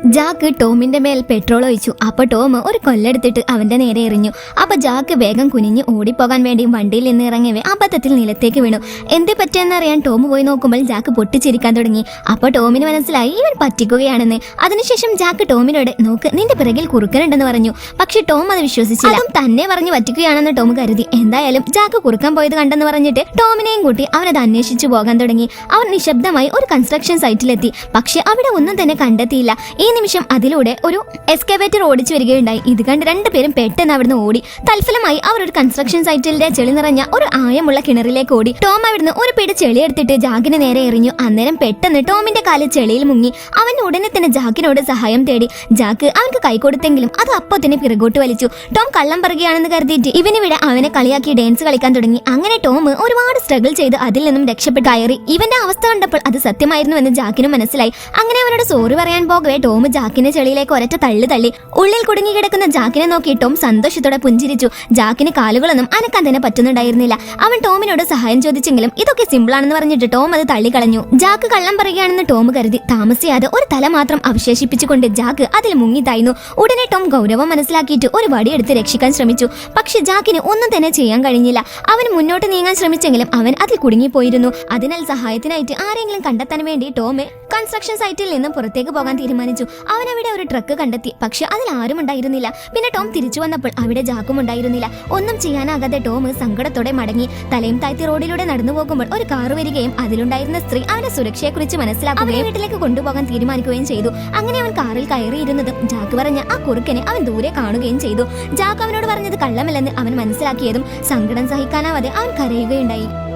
Jack ടോമിന്റെ മേൽ petrol ഒഴിച്ചു. അപ്പൊ ടോം ഒരു കൊല്ലെടുത്തിട്ട് അവന്റെ നേരെ എറിഞ്ഞു. അപ്പൊ ജാക്ക് വേഗം കുനിഞ്ഞ് ഓടിപ്പോകാൻ വേണ്ടി വണ്ടിയിൽ നിന്ന് ഇറങ്ങവേ അബദ്ധത്തിൽ നിലത്തേക്ക് വീണു. എന്ത് പറ്റിയെന്നറിയാൻ ടോം പോയി നോക്കുമ്പോൾ ജാക്ക് പൊട്ടിച്ചിരിക്കാൻ തുടങ്ങി. അപ്പൊ ടോമിന് മനസ്സിലായി ഇവൻ പറ്റിക്കുകയാണെന്ന്. അതിനുശേഷം ജാക്ക് ടോമിനോട് നോക്ക് നിന്റെ പിറകിൽ കുറുക്കനുണ്ടെന്ന് പറഞ്ഞു. പക്ഷെ ടോം അത് വിശ്വസിച്ചില്ല. അതും തന്നെ പറഞ്ഞു പറ്റിക്കുകയാണെന്ന് ടോം കരുതി. എന്തായാലും ജാക്ക് കുറുക്കൻ പോയത് കണ്ടെന്ന് പറഞ്ഞിട്ട് ടോമിനെയും കൂട്ടി അവനത് അന്വേഷിച്ചു പോകാൻ തുടങ്ങി. അവൻ നിശബ്ദമായി ഒരു കൺസ്ട്രക്ഷൻ സൈറ്റിലെത്തി. പക്ഷെ അവിടെ ഒന്നും തന്നെ കണ്ടെത്തിയില്ല. ഈ നിമിഷം അതിലൂടെ ഒരു എസ്കവേറ്റർ ഓടിച്ചു വരികയുണ്ടായി. ഇത് കണ്ട് രണ്ടുപേരും പെട്ടെന്ന് അവിടുന്ന് ഓടി. തൽഫലമായി അവർ ഒരു കൺസ്ട്രക്ഷൻ സൈറ്റിലെ ചെളി നിറഞ്ഞ ഒരു ആയമുള്ള കിണറിലേക്ക് ഓടി. ടോം അവിടുന്ന് ഒരു പിടി ചെളി എടുത്തിട്ട് ജാക്കിന് നേരെ എറിഞ്ഞു. അന്നേരം പെട്ടെന്ന് ടോമിന്റെ കാല് ചെളിയിൽ മുങ്ങി. അവൻ ഉടനെ തന്നെ ജാക്കിനോട് സഹായം തേടി. ജാക്ക് അവൻക്ക് കൈ കൊടുത്തെങ്കിലും അത് അപ്പോൾ തന്നെ പിറകോട്ട് വലിച്ചു. ടോം കള്ളം പറയുകയാണെന്ന് കരുതിയിട്ട് ഇവനിവിടെ അവനെ കളിയാക്കി ഡാൻസ് കളിക്കാൻ തുടങ്ങി. അങ്ങനെ ടോം ഒരുപാട് സ്ട്രഗിൾ ചെയ്ത് അതിൽ നിന്നും രക്ഷപ്പെട്ട് കയറി. ഇവന്റെ അവസ്ഥ കണ്ടപ്പോൾ അത് സത്യമായിരുന്നു എന്ന് ജാക്കിനും മനസ്സിലായി. അങ്ങനെ അവനോട് സോറി പറയാൻ പോകവേ ടോം ജാക്കിനെ ചെളിയിലേക്ക് ഒരറ്റ തള്ളി. ഉള്ളിൽ കുടുങ്ങി കിടക്കുന്ന ജാക്കിനെ നോക്കി ടോം സന്തോഷത്തോടെ പുഞ്ചിരിച്ചു. ജാക്കിന് കാലുകളൊന്നും അനക്കാൻ തന്നെ പറ്റുന്നുണ്ടായിരുന്നില്ല. അവൻ ടോമിനോട് സഹായം ചോദിച്ചെങ്കിലും ഇതൊക്കെ സിമ്പിൾ ആണെന്ന് പറഞ്ഞിട്ട് ടോം അത് തള്ളിക്കളഞ്ഞു. ജാക്ക് കള്ളം പറയുകയാണെന്ന് ടോം കരുതി. താമസിയാതെ ഒരു തല മാത്രം അവശേഷിപ്പിച്ചുകൊണ്ട് ജാക്ക് അതിൽ മുങ്ങി താഴ്ന്നു. ഉടനെ ടോം ഗൗരവം മനസ്സിലാക്കിയിട്ട് ഒരു വടിയെടുത്ത് രക്ഷിക്കാൻ ശ്രമിച്ചു. പക്ഷെ ജാക്കിന് ഒന്നും തന്നെ ചെയ്യാൻ കഴിഞ്ഞില്ല. അവൻ മുന്നോട്ട് നീങ്ങാൻ ശ്രമിച്ചെങ്കിലും അവൻ അതിൽ കുടുങ്ങിപ്പോയിരുന്നു. അതിനാൽ സഹായത്തിനായിട്ട് ആരെങ്കിലും കണ്ടെത്താൻ വേണ്ടി ടോം കൺസ്ട്രക്ഷൻ സൈറ്റിൽ നിന്നും പുറത്തേക്ക് പോകാൻ തീരുമാനിച്ചു. അവൻ അവിടെ ഒരു ട്രക്ക് കണ്ടെത്തി. പക്ഷെ അതിൽ ആരും ഉണ്ടായിരുന്നില്ല. പിന്നെ ടോം തിരിച്ചു വന്നപ്പോൾ അവിടെ ജാക്കും ഉണ്ടായിരുന്നില്ല. ഒന്നും ചെയ്യാനാകാതെ ടോം സങ്കടത്തോടെ മടങ്ങി. തലയും താഴ്ത്തി റോഡിലൂടെ നടന്നു പോകുമ്പോൾ ഒരു കാർ വരികയും അതിലുണ്ടായിരുന്ന സ്ത്രീ അവന്റെ സുരക്ഷയെക്കുറിച്ച് മനസ്സിലാക്കുകയും വീട്ടിലേക്ക് കൊണ്ടുപോകാൻ തീരുമാനിക്കുകയും ചെയ്തു. അങ്ങനെ അവൻ കാറിൽ കയറിയിരുന്നതും ജാക്ക് പറഞ്ഞ ആ കുറുക്കനെ അവൻ ദൂരെ കാണുകയും ചെയ്തു. ജാക്ക് അവനോട് പറഞ്ഞത് കള്ളമല്ലെന്ന് അവൻ മനസ്സിലാക്കിയതും സങ്കടം സഹിക്കാനാവാതെ അവൻ കരയുകയുണ്ടായി.